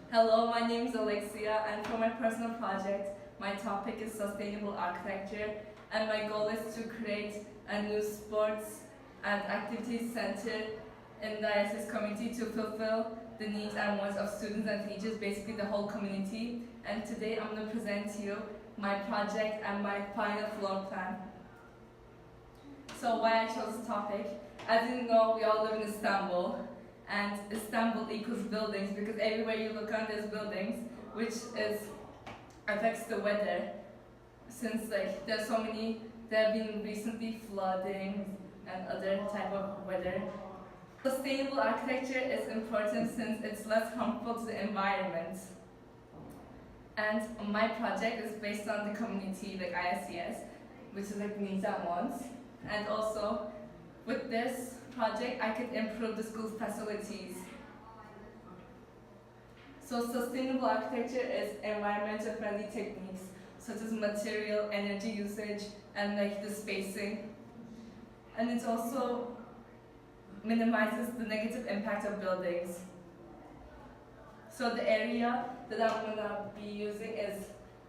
Hello, my name is Alexia, and for my personal project, my topic is sustainable architecture, and my goal is to create a new sports and activities center in the ISS community to fulfill the needs and wants of students and teachers, basically the whole community. And today I'm going to present to you my project and my final floor plan. So why I chose this topic? As you know, we all live in Istanbul, and Istanbul equals buildings because everywhere you look on there's buildings, which affects the weather. Since there's so many, there have been recently flooding and other type of weather. Sustainable architecture is important since it's less harmful to the environment. And my project is based on the community, like ISCS, which is like needs and wants. And also, with this project, I could improve the school's facilities. So sustainable architecture is environmental friendly techniques, such as material, energy usage, and the spacing. And it also minimizes the negative impact of buildings. So the area that I'm gonna be using is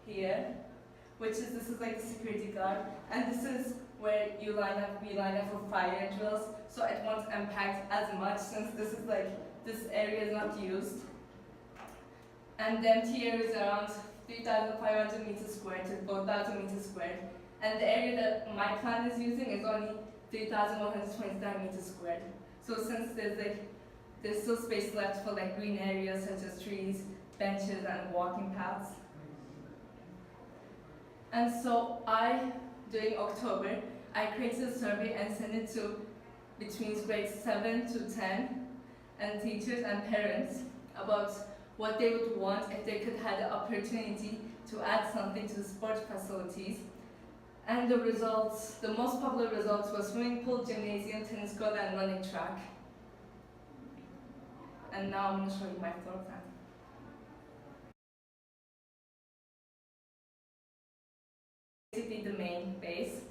here, this is like the security guard, and this is where we line up for fire drills, so it won't impact as much since this area is not used. And then here is around 3,500 meters squared to 4,000 meters squared, and the area that my plan is using is only 3,129 meters squared. So since there's still space left for green areas such as trees, benches, and walking paths. And so during October, I created a survey and sent it to between grades 7 to 10 and teachers and parents about what they would want if they could have the opportunity to add something to the sports facilities. And the most popular results were swimming pool, gymnasium, tennis court, and running track. And now I'm going to show you my floor plan. Basically the main base,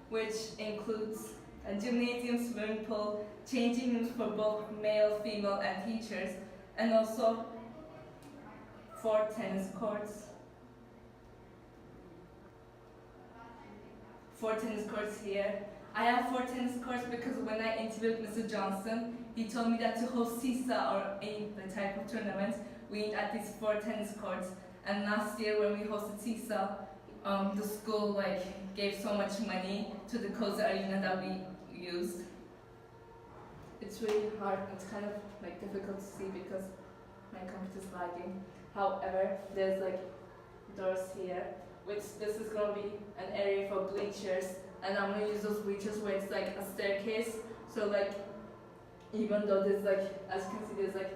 which includes a gymnasium, swimming pool, changing rooms for both male, female, and teachers, and also 4 tennis courts. 4 tennis courts here. I have 4 tennis courts because when I interviewed Mr. Johnson, he told me that to host CISA or any type of tournament, we need at least 4 tennis courts. And last year when we hosted CISA, the school gave so much money to the Cozy Arena that we used. It's really hard. It's kind of difficult to see because my computer's lagging. However, there's doors here, which this is gonna be an area for bleachers, and I'm gonna use those bleachers where it's a staircase. So even though there's as you can see there's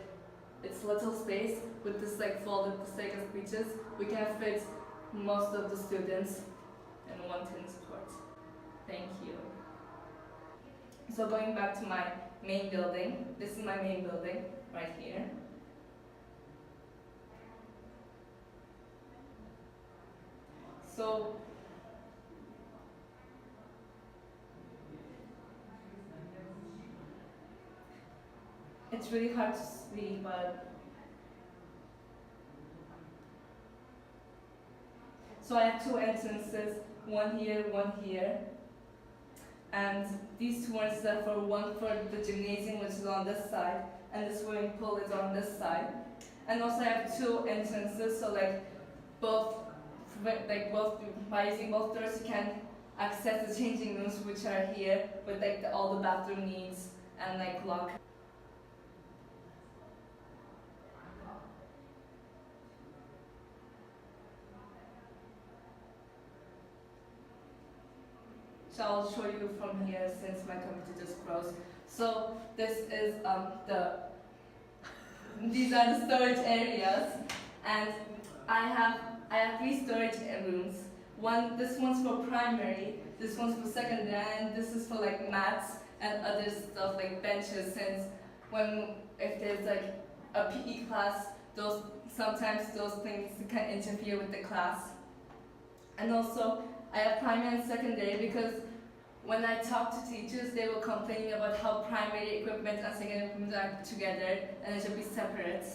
it's little space with this folded staircase bleachers, we can fit most of the students in 1 tennis court. Thank you. So going back to my main building, this is my main building right here. So it's really hard to see, but so I have 2 entrances, one here, and these 2 entrances are one for the gymnasium, which is on this side, and the swimming pool is on this side. And also I have 2 entrances, so by using both doors you can access the changing rooms, which are here with all the bathroom needs and locker. So I'll show you from here since my computer just froze. So this is these are the storage areas, and I have 3 storage rooms. This one's for primary, this one's for secondary, and this is for mats and other stuff benches. Since if there's a PE class, sometimes those things can interfere with the class. And also I have primary and secondary because when I talk to teachers, they were complaining about how primary equipment and secondary equipment are together and it should be separate.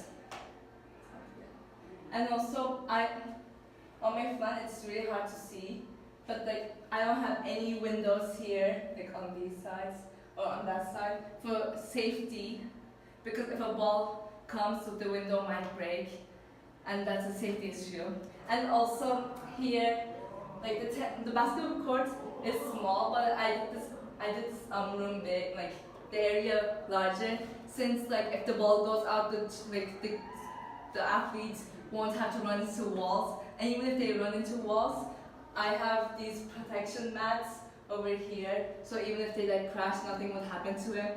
And also on my flat it's really hard to see, but like I don't have any windows here, like on these sides or on that side, for safety, because if a ball comes, so the window might break, and that's a safety issue. And also here, like the basketball court is small, but I did this room big, like the area larger, since like if the ball goes out, the athletes won't have to run into walls, and even if they run into walls, I have these protection mats over here, so even if they like crash, nothing would happen to them.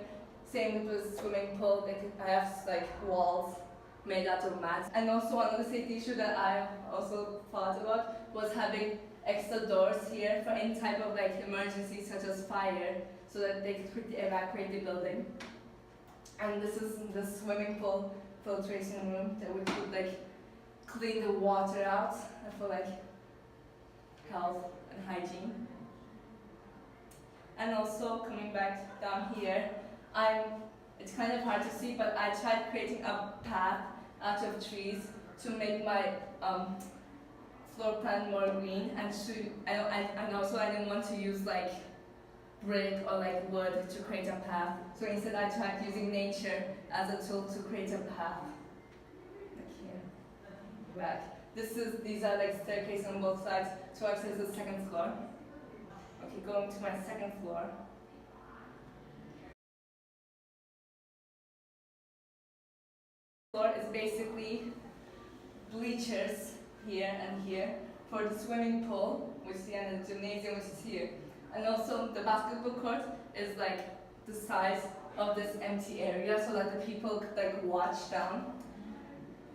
Same with the swimming pool, I have like walls made out of mats. And also another safety issue that I also thought about was having extra doors here for any type of like emergency such as fire, so that they could quickly evacuate the building. And this is the swimming pool filtration room that we could like clean the water out for like health and hygiene. And also coming back down here, it's kind of hard to see, but I tried creating a path out of trees to make my floor plan more green, and also I didn't want to use like brick or like wood to create a path. So instead I tried using nature as a tool to create a path. Like here. Back. These are like staircase on both sides to access the second floor. Okay, going to my second floor. Floor is basically bleachers here and here for the swimming pool, which is here, and the gymnasium, which is here. And also the basketball court is like the size of this empty area, so that the people could like watch down.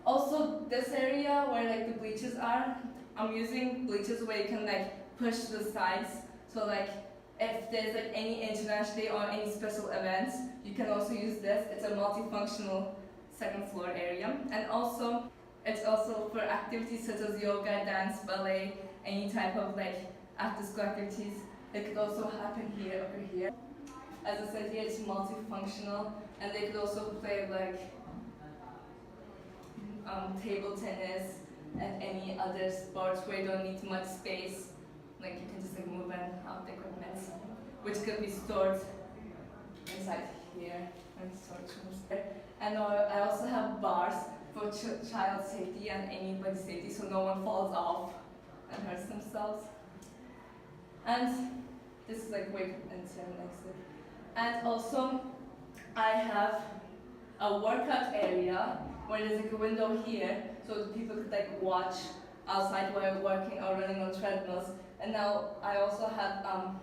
Also this area where like the bleachers are, I'm using bleachers where you can like push the sides, so like if there's like any international day or any special events, you can also use this. It's a multifunctional second floor area. And also it's also for activities such as yoga, dance, ballet, any type of like after school activities. It could also happen here, over here. As I said, here it's multifunctional, and they could also play like table tennis and any other sports where you don't need much space. Like you can just like move and out the equipment, which could be stored inside here and storage rooms there. And I also have bars for child safety and anybody's safety, so no one falls off and hurts themselves. And this is like weight and next to it. And also I have a workout area where there's like a window here, so people could like watch outside while working or running on treadmills. And now I also have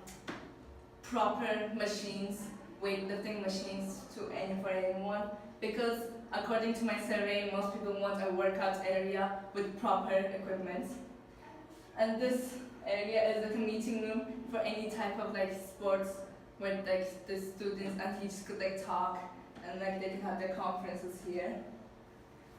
proper machines, weightlifting machines for anyone, because according to my survey, most people want a workout area with proper equipment. And this area is like a meeting room for any type of like sports where like the students and teachers could like talk, and like they can have their conferences here.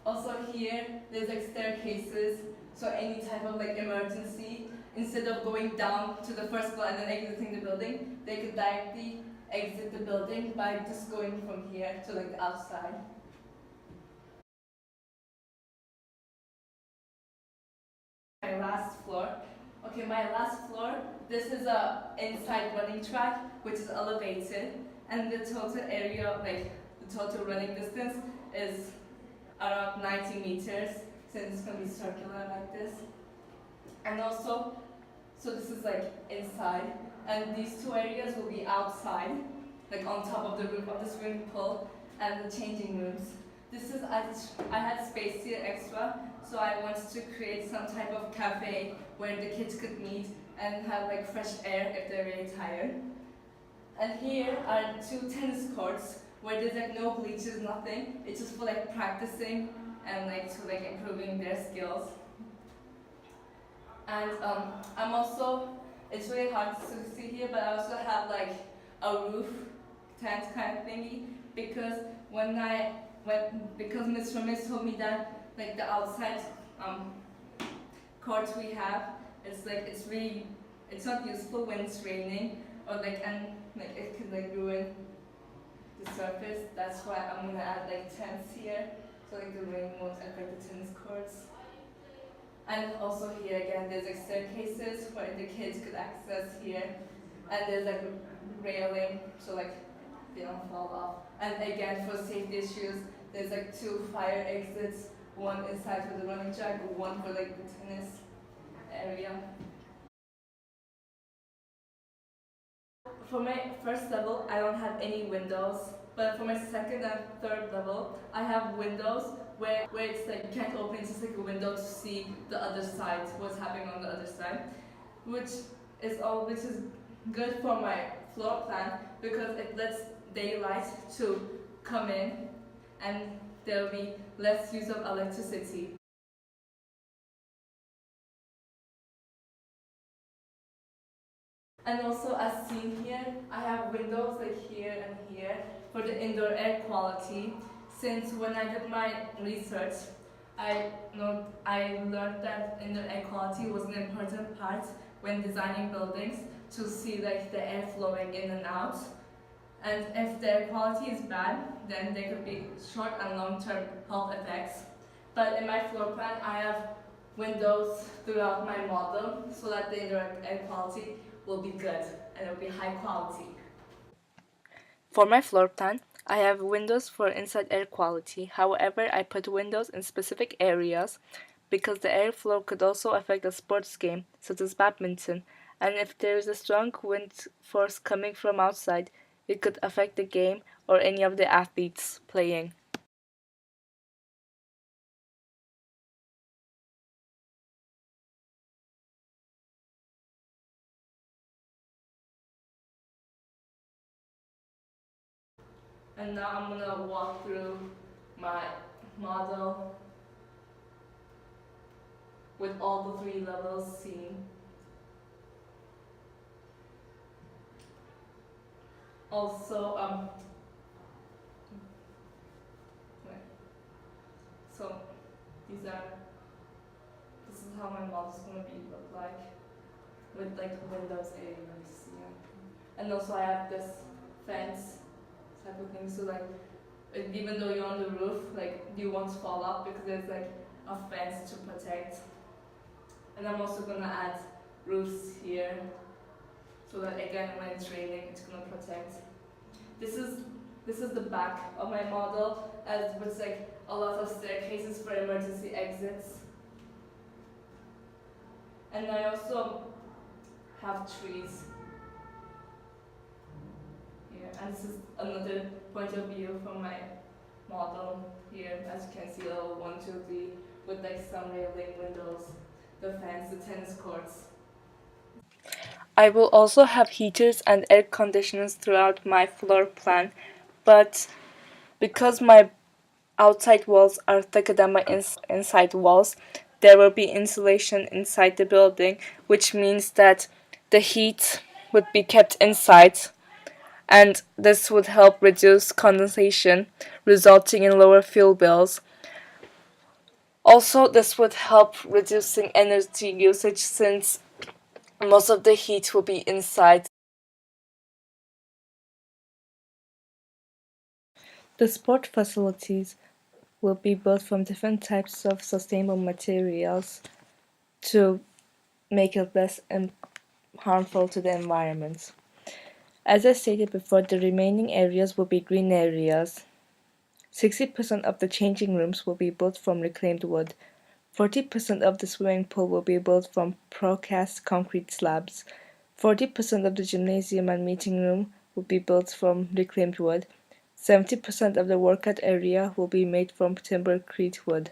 Also here, there's like staircases, so any type of like emergency, instead of going down to the first floor and then exiting the building, they could directly exit the building by just going from here to like the outside. My last floor. Okay, my last floor, this is a inside running track which is elevated, and the total area, like the total running distance is around 90 meters, since it's going to be circular like this. And also, so this is like inside, and these two areas will be outside, like on top of the roof of the swimming pool and the changing rooms. This is, I had space here extra, so I wanted to create some type of cafe where the kids could meet and have like fresh air if they're really tired. And here are two tennis courts where there's like no bleachers, nothing. It's just for like practicing and like to like improving their skills. And I'm also, it's really hard to see here, but I also have like a roof tent kind of thingy, because because Ms. Ramirez told me that like the outside court we have, it's not useful when it's raining, or like, and like it could like ruin the surface. That's why I'm gonna add like tents here, so like the rain won't affect the tennis courts. And also here again, there's like staircases where the kids could access here, and there's like a railing so like they don't fall off. And again, for safety issues, there's like 2 fire exits, one inside for the running track, one for like the tennis area. For my first level, I don't have any windows, but for my second and third level, I have windows where it's like you can't open, it's just like a window to see the other side, what's happening on the other side, which is good for my floor plan because it lets daylight to come in and there will be less use of electricity. And also as seen here, I have windows like here and here for the indoor air quality. Since when I did my research, I learned that indoor air quality was an important part when designing buildings to see like the air flowing in and out. And if the air quality is bad, then there could be short and long-term health effects. But in my floor plan, I have windows throughout my model so that the indoor air quality will be good and it will be high quality. For my floor plan, I have windows for inside air quality. However, I put windows in specific areas because the airflow could also affect a sports game, such as badminton, and if there is a strong wind force coming from outside, it could affect the game or any of the athletes playing. And now I'm gonna walk through my model with all the 3 levels seen. Also, so these are, this is how my model's gonna be look like with like windows areas, yeah. And also I have this fence type of thing, so like even though you're on the roof, like you won't fall off because there's like a fence to protect. And I'm also gonna add roofs here so that again when it's raining it's gonna protect. This is the back of my model as with like a lot of staircases for emergency exits. And I also have trees here, and this is another point of view from my model here. As you can see, a little 1, 2, 3 with like some railing windows, the fence, the tennis courts. I will also have heaters and air conditioners throughout my floor plan, but because my outside walls are thicker than my inside walls, there will be insulation inside the building, which means that the heat would be kept inside, and this would help reduce condensation, resulting in lower fuel bills. Also, this would help reducing energy usage since most of the heat will be inside. The sport facilities will be built from different types of sustainable materials to make it less harmful to the environment. As I stated before, the remaining areas will be green areas. 60% of the changing rooms will be built from reclaimed wood. 40% of the swimming pool will be built from precast concrete slabs. 40% of the gymnasium and meeting room will be built from reclaimed wood. 70% of the workout area will be made from timbercrete wood.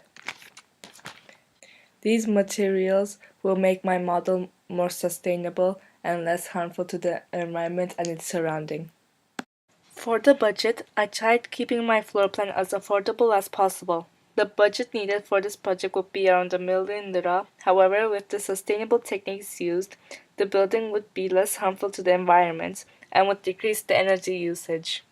These materials will make my model more sustainable and less harmful to the environment and its surrounding. For the budget, I tried keeping my floor plan as affordable as possible. The budget needed for this project would be around ₦1 million. However, with the sustainable techniques used, the building would be less harmful to the environment and would decrease the energy usage.